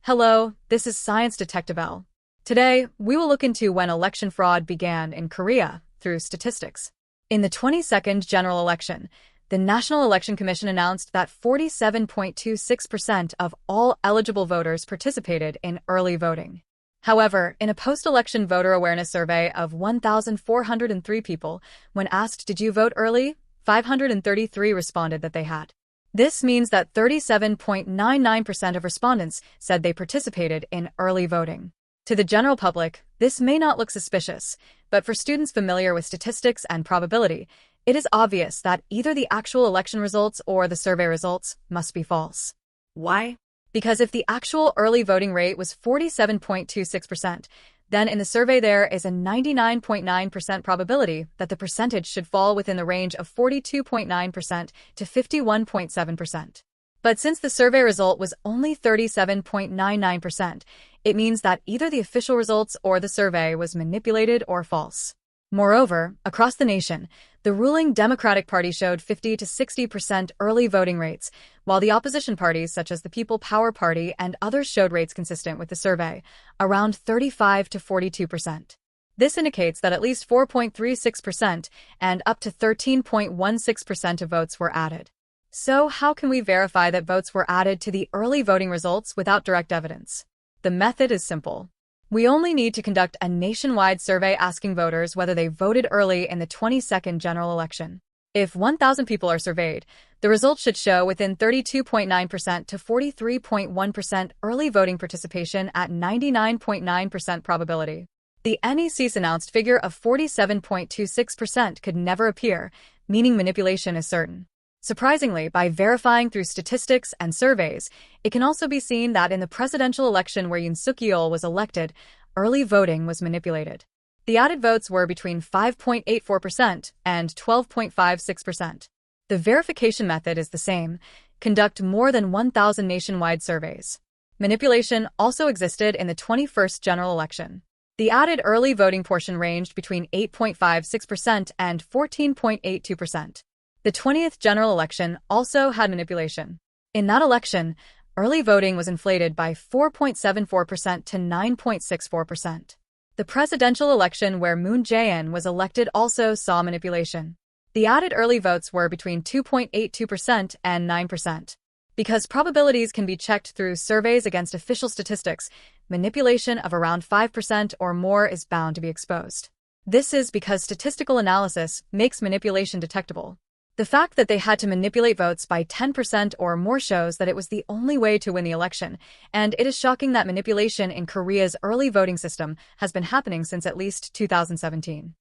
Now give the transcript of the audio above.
Hello, this is Science Detectivelle. Today, we will look into when election fraud began in Korea through statistics. In the 22nd general election, the National Election Commission announced that 47.26% of all eligible voters participated in early voting. However, in a post-election voter awareness survey of 1,403 people, when asked, "Did you vote early?" 533 responded that they had. This means that 37.99% of respondents said they participated in early voting. To the general public, this may not look suspicious, but for students familiar with statistics and probability, it is obvious that either the actual election results or the survey results must be false. Why? Because if the actual early voting rate was 47.26%, then in the survey there is a 99.9% probability that the percentage should fall within the range of 42.9% to 51.7%. But since the survey result was only 37.99%, it means that either the official results or the survey was manipulated or false. Moreover, across the nation, the ruling Democratic Party showed 50 to 60% early voting rates, while the opposition parties such as the People Power Party and others showed rates consistent with the survey, around 35 to 42%. This indicates that at least 4.36% and up to 13.16% of votes were added. So how can we verify that votes were added to the early voting results without direct evidence? The method is simple. We only need to conduct a nationwide survey asking voters whether they voted early in the 22nd general election. If 1,000 people are surveyed, the results should show within 32.9% to 43.1% early voting participation at 99.9% probability. The NEC's announced figure of 47.26% could never appear, meaning manipulation is certain. Surprisingly, by verifying through statistics and surveys, it can also be seen that in the presidential election where Yoon Suk-yeol was elected, early voting was manipulated. The added votes were between 5.84% and 12.56%. The verification method is the same. Conduct more than 1,000 nationwide surveys. Manipulation also existed in the 21st general election. The added early voting portion ranged between 8.56% and 14.82%. The 20th general election also had manipulation. In that election, early voting was inflated by 4.74% to 9.64%. The presidential election where Moon Jae-in was elected also saw manipulation. The added early votes were between 2.82% and 9%. Because probabilities can be checked through surveys against official statistics, manipulation of around 5% or more is bound to be exposed. This is because statistical analysis makes manipulation detectable. The fact that they had to manipulate votes by 10% or more shows that it was the only way to win the election, and it is shocking that manipulation in Korea's early voting system has been happening since at least 2017.